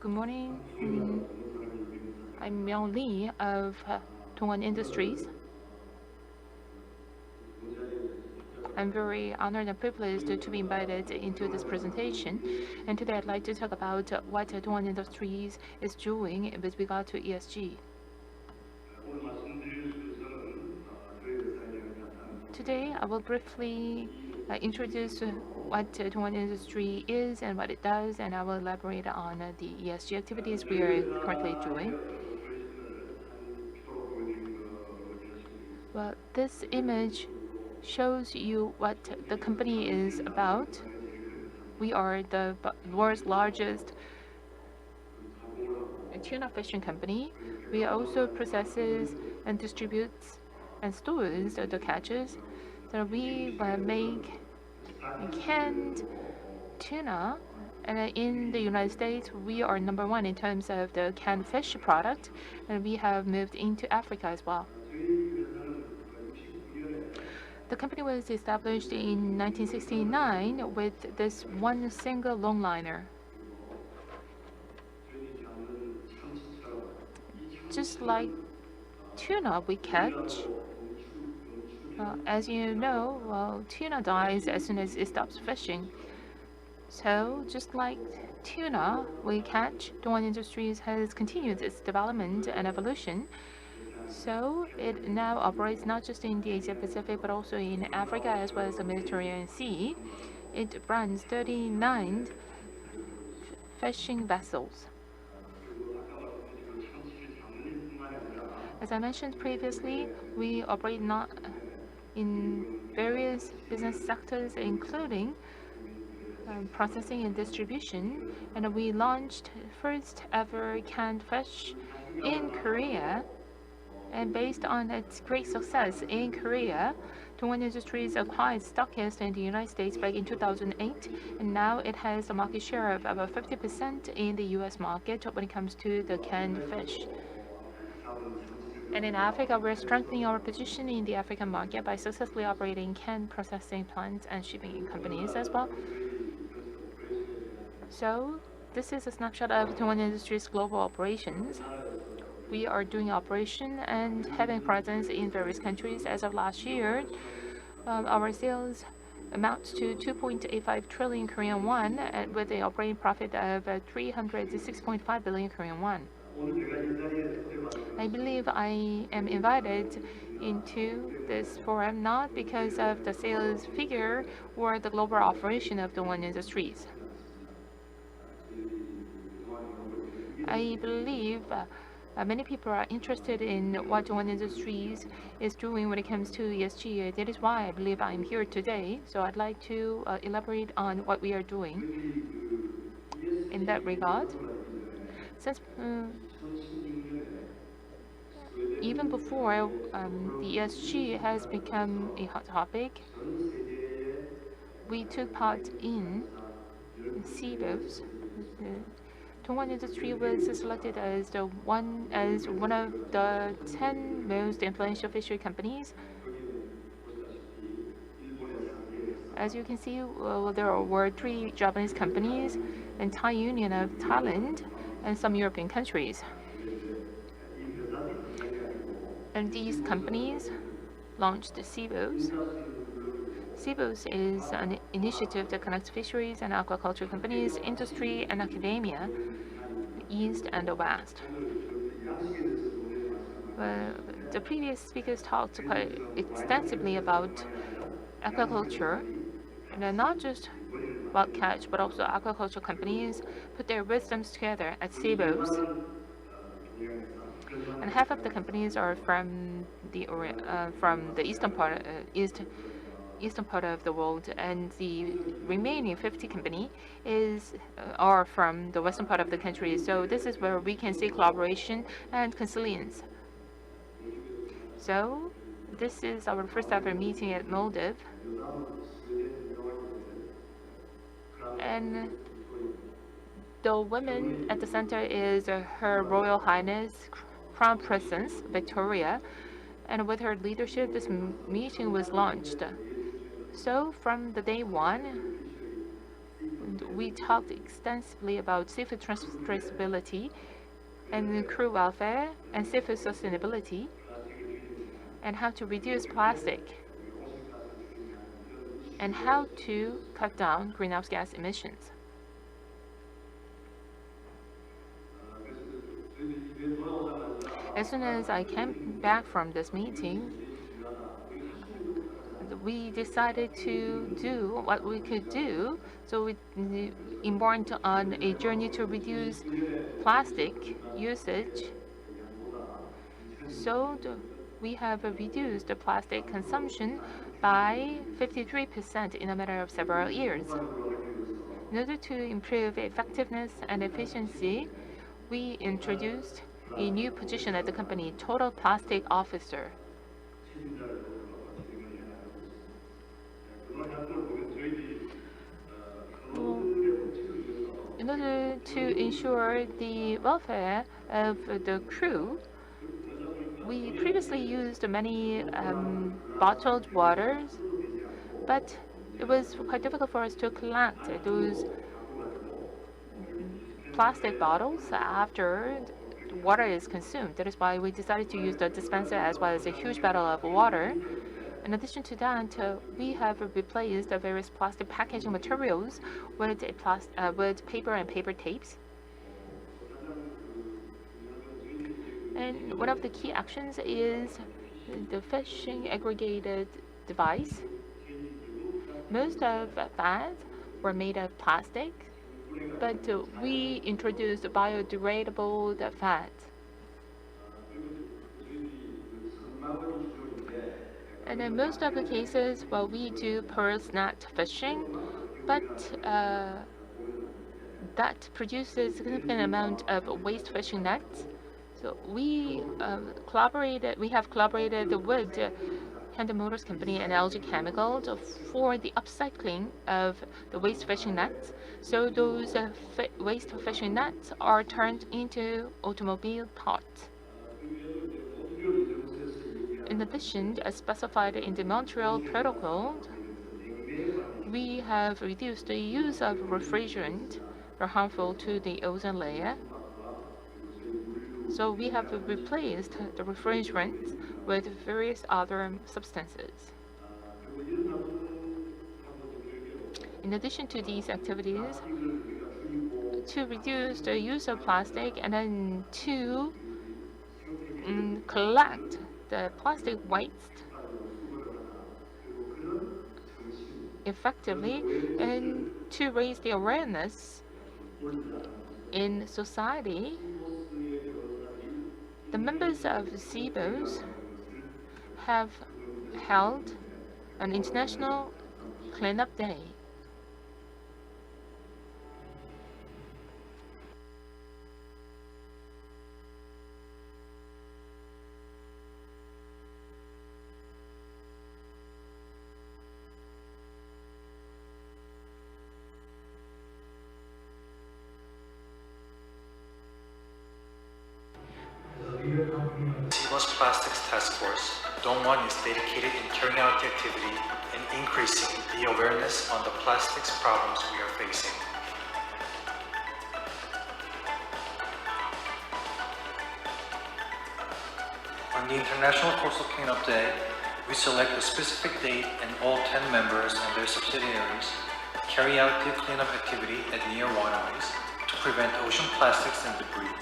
Good morning. I'm Myoung-woo of Dongwon Industries. I'm very honored and privileged to be invited into this presentation. And today I'd like to talk about what Dongwon Industries is doing with regard to ESG. Today I will briefly introduce what Dongwon Industry is and what it does, and I will elaborate on the ESG activities we are currently doing. Well, this image shows you what the company is about. We are the world's largest tuna fishing company. We also processes and distributes and stores the catches. So we make canned tuna, and in the United States, we are #1 in terms of the canned fish product, and we have moved into Africa as well. The company was established in 1969 with this one single longliner. Just like tuna we catch, as you know, well, tuna dies as soon as it stops fishing. So just like tuna we catch, Dongwon Industries has continued its development and evolution. So it now operates not just in the Asia Pacific but also in Africa as well as the Mediterranean Sea. It runs 39 fishing vessels. As I mentioned previously, we operate not in various business sectors, including processing and distribution, and we launched first ever canned fish in Korea. And based on its great success in Korea, Dongwon Industries acquired Starkist in the United States back in 2008, and now it has a market share of about 50% in the US market when it comes to the canned fish. And in Africa, we're strengthening our position in the African market by successfully operating canned processing plants and shipping companies as well. So this is a snapshot of Dongwon Industries' global operations. We are doing operation and having presence in various countries. As of last year, our sales amounts to 2.85 trillion Korean won, with an operating profit of 306.5 billion Korean won. I believe I am invited into this forum not because of the sales figure or the global operation of Dongwon Industries. I believe many people are interested in what Dongwon Industries is doing when it comes to ESG. That is why I believe I'm here today. So I'd like to elaborate on what we are doing in that regard. Since even before the ESG has become a hot topic, we took part in SIBOS. Dongwon Industry was selected as one of the 10 most influential fishery companies. As you can see, there were 3 Japanese companies, and Thai Union of Thailand, and some European countries. And these companies launched SeaBOS. SeaBOS is an initiative that connects fisheries and aquaculture companies, industry, and academia, the East and the West. The previous speakers talked quite extensively about aquaculture, and not just Bycatch, but also aquaculture companies put their wisdoms together at SeaBOS. And half of the companies are from the eastern part of the world, and the remaining 50 companies are from the western part of the country. So this is where we can see collaboration and consilience. So this is our first ever meeting at Maldives, and the woman at the center is Her Royal Highness Crown Princess Victoria, and with her leadership, this meeting was launched. So from the day one, we talked extensively about seafood traceability and crew welfare and seafood sustainability and how to reduce plastic and how to cut down greenhouse gas emissions. As soon as I came back from this meeting, we decided to do what we could do. So we embarked on a journey to reduce plastic usage. So we have reduced the plastic consumption by 53% in a matter of several years. In order to improve effectiveness and efficiency, we introduced a new position at the company, Total Plastic Officer. In order to ensure the welfare of the crew, we previously used many bottled waters, but it was quite difficult for us to collect those plastic bottles after water is consumed. That is why we decided to use the dispenser as well as a huge bottle of water. In addition to that, we have replaced the various plastic packaging materials with paper and paper tapes. And one of the key actions is the fishing aggregated device. Most of that were made of plastic, but we introduced biodegradable fat. And in most of the cases, well, we do pearls net fishing, but that produces a significant amount of waste fishing nets. So we have collaborated with Hyundai Motors Company and LG Chemicals for the upcycling of the waste fishing nets. So those waste fishing nets are turned into automobile parts. In addition, as specified in the Montreal Protocol, we have reduced the use of refrigerant that are harmful to the ozone layer. So we have replaced the refrigerants with various other substances. In addition to these activities, to reduce the use of plastic and then to collect the plastic waste effectively and to raise the awareness in society, the members of SIBOS have held an International Cleanup Day. SeaBOS Plastics Task Force, Dongwon is dedicated in carrying out the activity and increasing the awareness on the plastics problems we are facing. On the International Coastal Cleanup Day, we select a specific date and all 10 members and their subsidiaries carry out the cleanup activity at near waterways to prevent ocean plastics and debris.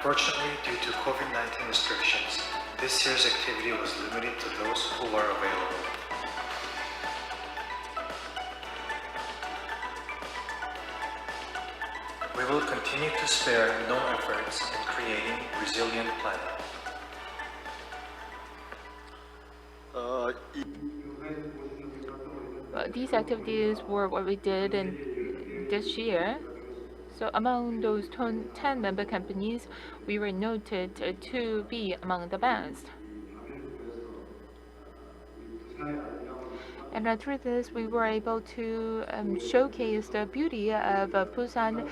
Unfortunately, due to COVID-19 restrictions, this year's activity was limited to those who are available. We will continue to spare no efforts in creating a resilient planet. These activities were what we did in this year. So among those 10 member companies, we were noted to be among the best. And through this, we were able to showcase the beauty of Busan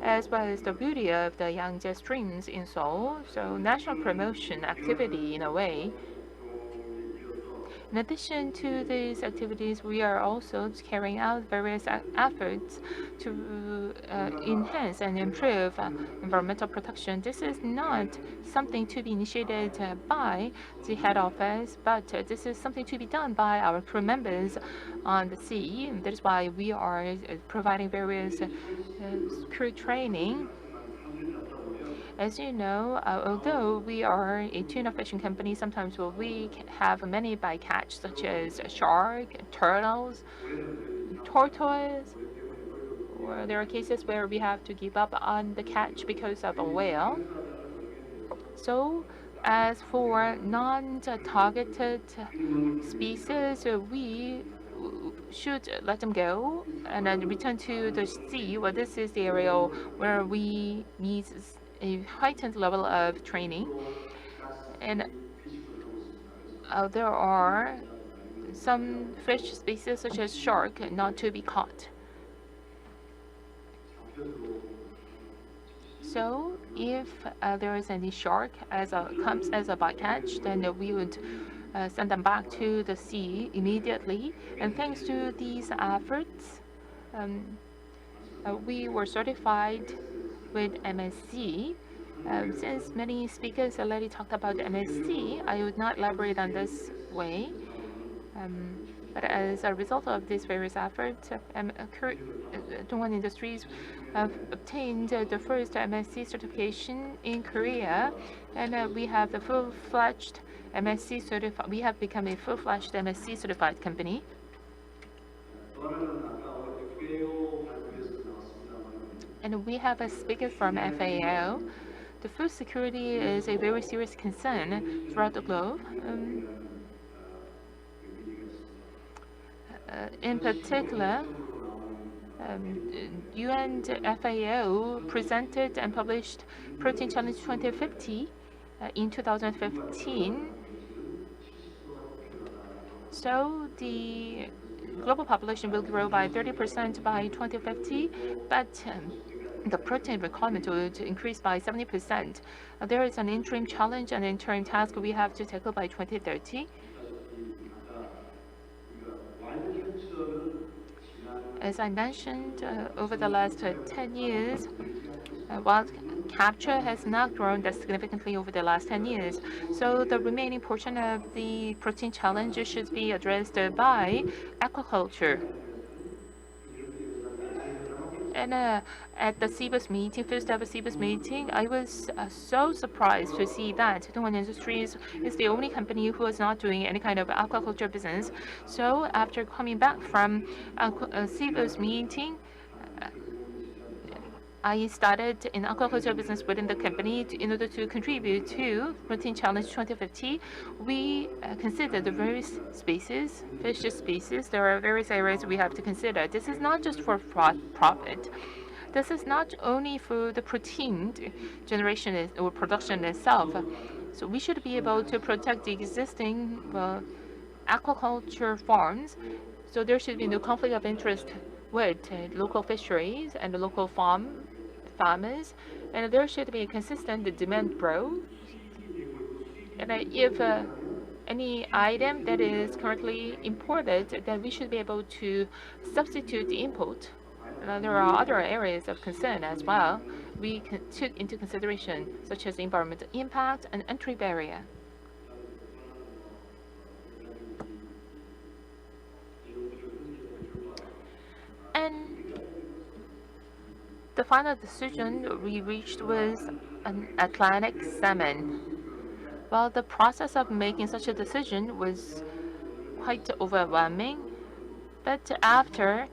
as well as the beauty of the Yangtze streams in Seoul. So national promotion activity in a way. In addition to these activities, we are also carrying out various efforts to enhance and improve environmental protection. This is not something to be initiated by the head office, but this is something to be done by our crew members on the sea. That is why we are providing various crew training. As you know, although we are a tuna fishing company, sometimes we have many bycatch, such as shark, turtles, tortoise, or there are cases where we have to give up on the catch because of a whale. So, as for non-targeted species, we should let them go and then return to the sea. Well, this is the area where we need a heightened level of training. And there are some fish species such as shark not to be caught. So if there is any shark comes as a bycatch, then we would send them back to the sea immediately. And thanks to these efforts, we were certified with MSC. Since many speakers already talked about MSC, I would not elaborate on this way. But as a result of these various efforts, Dongwon Industries obtained the first MSC certification in Korea, and we have the full-fledged MSC certified. We have become a full-fledged MSC certified company. And we have a speaker from FAO. The food security is a very serious concern throughout the globe. In particular, UN FAO presented and published Protein Challenge 2050 in 2015. So the global population will grow by 30% by 2050, but the protein requirement would increase by 70%. There is an interim challenge and interim task we have to tackle by 2030. As I mentioned, over the last 10 years, wild capture has not grown that significantly over the last 10 years. So the remaining portion of the protein challenge should be addressed by aquaculture. And at the SIBOS meeting, first ever SIBOS meeting, I was so surprised to see that Dongwon Industries is the only company who is not doing any kind of aquaculture business. So after coming back from SIBOS meeting, I started an aquaculture business within the company in order to contribute to Protein Challenge 2050. We consider the various species, fish species. There are various areas we have to consider. This is not just for profit. This is not only for the protein generation or production itself. So we should be able to protect the existing aquaculture farms. So there should be no conflict of interest with local fisheries and the local farmers, and there should be a consistent demand growth. And if any item that is currently imported, then we should be able to substitute the import. There are other areas of concern as well we took into consideration, such as environmental impact and entry barrier. And the final decision we reached was an Atlantic salmon. Well, the process of making such a decision was quite overwhelming, but after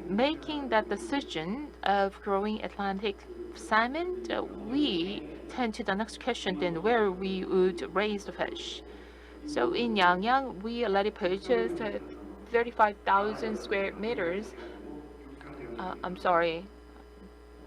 making that decision of growing Atlantic salmon, we tend to the next question then where we would raise the fish. So in Yangyang, we already purchased 35,000 square meters I'm sorry,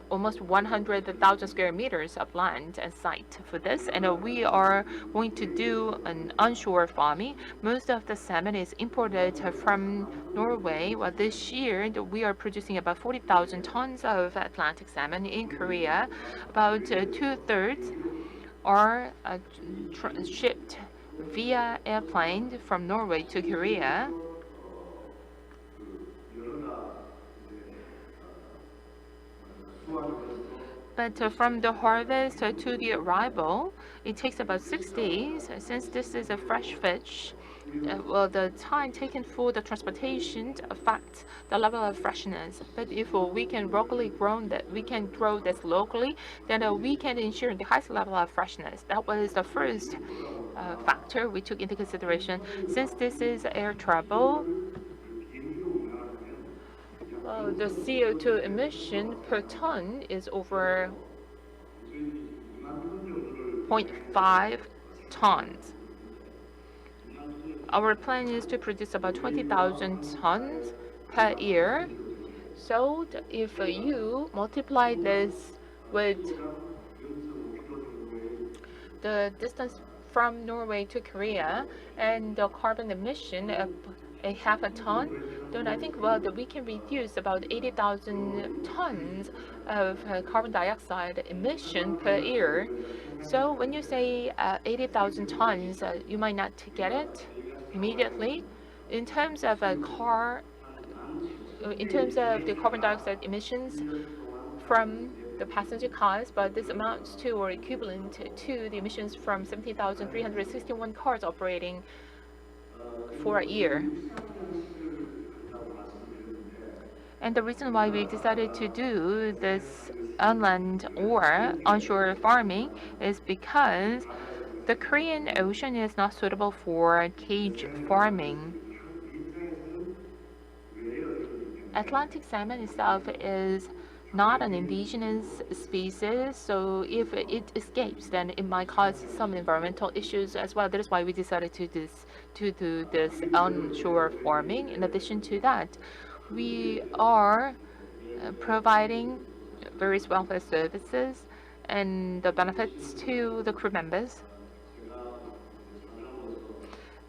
almost 100,000 square meters of land and site for this. And we are going to do an onshore farming. Most of the salmon is imported from Norway. Well, this year we are producing about 40,000 tons of Atlantic salmon in Korea. About two-thirds are shipped via airplane from Norway to Korea. But from the harvest to the arrival, it takes about 6 days. Since this is a fresh fish, well, the time taken for the transportation affects the level of freshness. But if we can locally grow that, we can grow this locally, then we can ensure the highest level of freshness. That was the first factor we took into consideration. Since this is air travel, the CO2 emission per ton is over 0.5 tons. Our plan is to produce about 20,000 tons per year. So if you multiply this with the distance from Norway to Korea and the carbon emission of a half a ton, then I think that we can reduce about 80,000 tons of carbon dioxide emission per year. So when you say 80,000 tons, you might not get it immediately. In terms of the carbon dioxide emissions from the passenger cars, but this amounts to or equivalent to the emissions from 17,361 cars operating for a year. And the reason why we decided to do this inland or onshore farming is because the Korean Ocean is not suitable for cage farming. Atlantic salmon itself is not an indigenous species, so if it escapes, then it might cause some environmental issues as well. That is why we decided to do this onshore farming. In addition to that, we are providing various welfare services and the benefits to the crew members.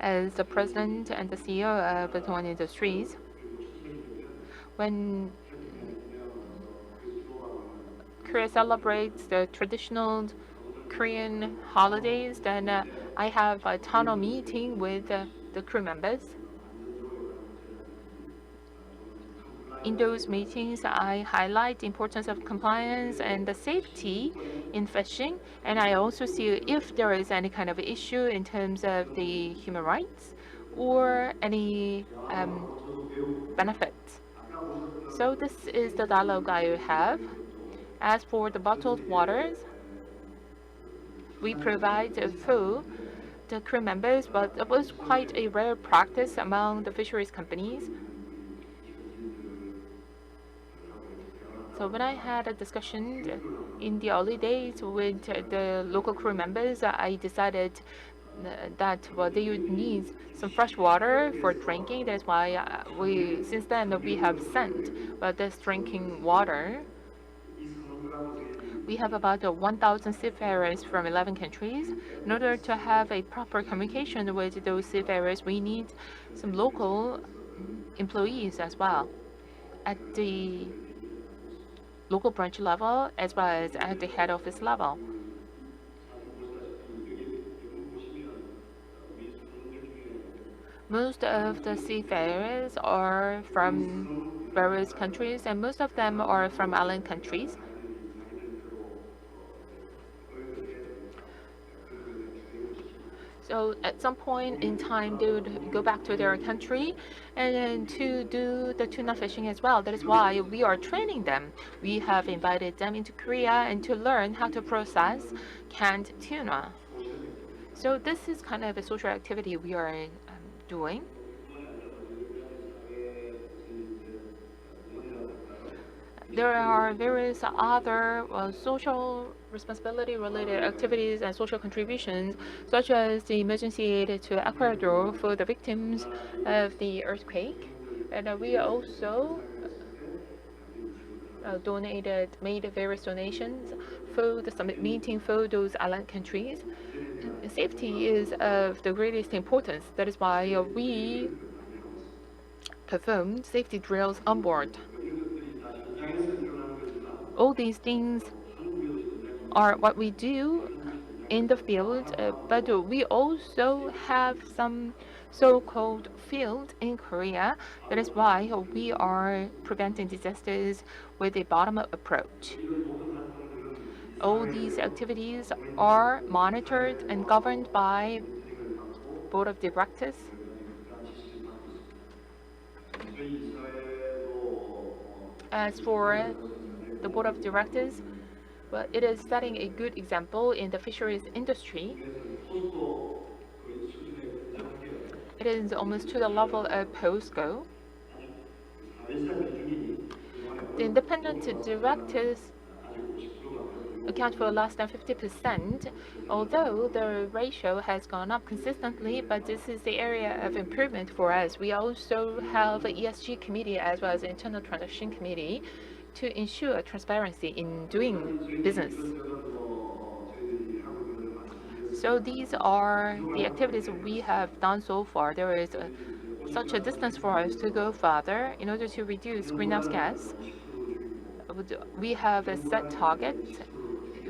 As the president and the CEO of the Dongwon Industries, when Korea celebrates the traditional Korean holidays, then I have a town hall meeting with the crew members. In those meetings, I highlight the importance of compliance and the safety in fishing, and I also see if there is any kind of issue in terms of the human rights or any benefits. So this is the dialogue I have. As for the bottled waters, we provide for the crew members, but it was quite a rare practice among the fisheries companies. So when I had a discussion in the early days with the local crew members, I decided that they would need some fresh water for drinking. That's why since then we have sent this drinking water. We have about 1,000 seafarers from 11 countries. In order to have a proper communication with those seafarers, we need some local employees as well at the local branch level as well as at the head office level. Most of the seafarers are from various countries, and most of them are from island countries. So at some point in time, they would go back to their country and to do the tuna fishing as well. That is why we are training them. We have invited them into Korea and to learn how to process canned tuna. So this is kind of a social activity we are doing. There are various other social responsibility related activities and social contributions, such as the emergency aid to Ecuador for the victims of the earthquake. And we also made various donations for the summit meeting for those island countries. Safety is of the greatest importance. That is why we performed safety drills on board. All these things are what we do in the field, but we also have some so-called field in Korea. That is why we are preventing disasters with a bottom-up approach. All these activities are monitored and governed by board of directors. As for the board of directors, well, it is setting a good example in the fisheries industry. It is almost to the level of POSCO. The independent directors account for less than 50%, although the ratio has gone up consistently, but this is the area of improvement for us. We also have an ESG committee as well as an internal transaction committee to ensure transparency in doing business. So these are the activities we have done so far. There is such a distance for us to go further in order to reduce greenhouse gas. We have a set target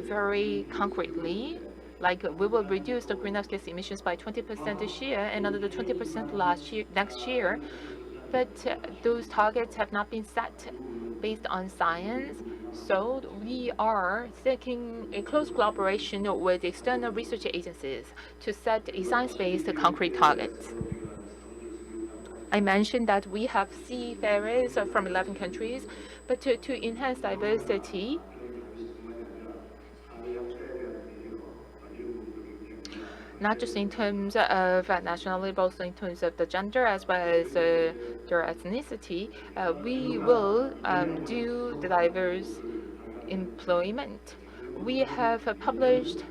very concretely, like we will reduce the greenhouse gas emissions by 20% this year and another 20% next year. But those targets have not been set based on science. So we are seeking a close collaboration with external research agencies to set a science-based concrete targets. I mentioned that we have seafarers from 11 countries, but to enhance diversity, not just in terms of nationality, but also in terms of the gender as well as their ethnicity, we will do the diverse employment. We have published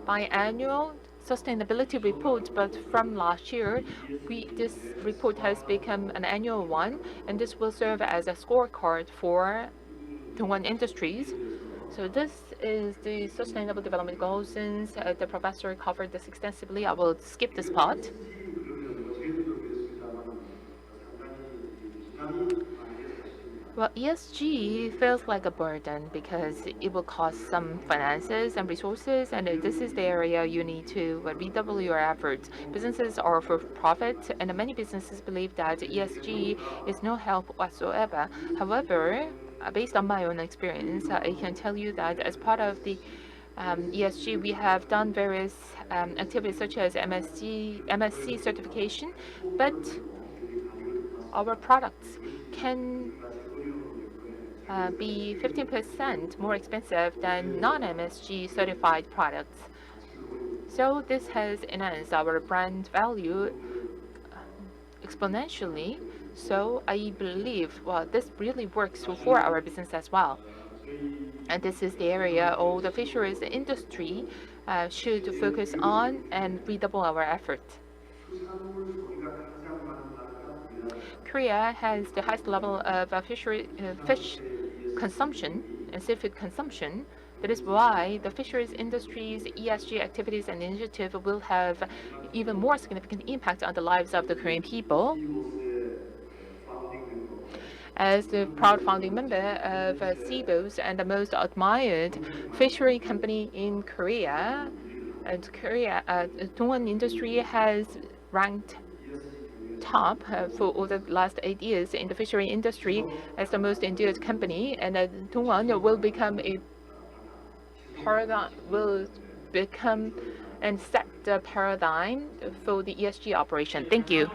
biannual sustainability report, but from last year, this report has become an annual one, and this will serve as a scorecard for Dongwon industries. So this is the Sustainable Development Goals. Since the professor covered this extensively, I will skip this part. Well, ESG feels like a burden because it will cost some finances and resources, and this is the area you need to redouble your efforts. Businesses are for profit, and many businesses believe that ESG is no help whatsoever. However, based on my own experience, I can tell you that as part of the ESG, we have done various activities such as MSC certification, but our products can be 15% more expensive than non-MSG certified products. So this has enhanced our brand value exponentially. So I believe, well, this really works for our business as well. And this is the area all the fisheries industry should focus on and redouble our efforts. Korea has the highest level of fish consumption and seafood consumption. That is why the fisheries industry's ESG activities and initiative will have even more significant impact on the lives of the Korean people. As the proud founding member of SIBOS and the most admired fishery company in Korea, Dongwon Industry has ranked top for all the last 8 years in the fishery industry as the most endured company, and Dongwon will become and set the paradigm for the ESG operation. Thank you.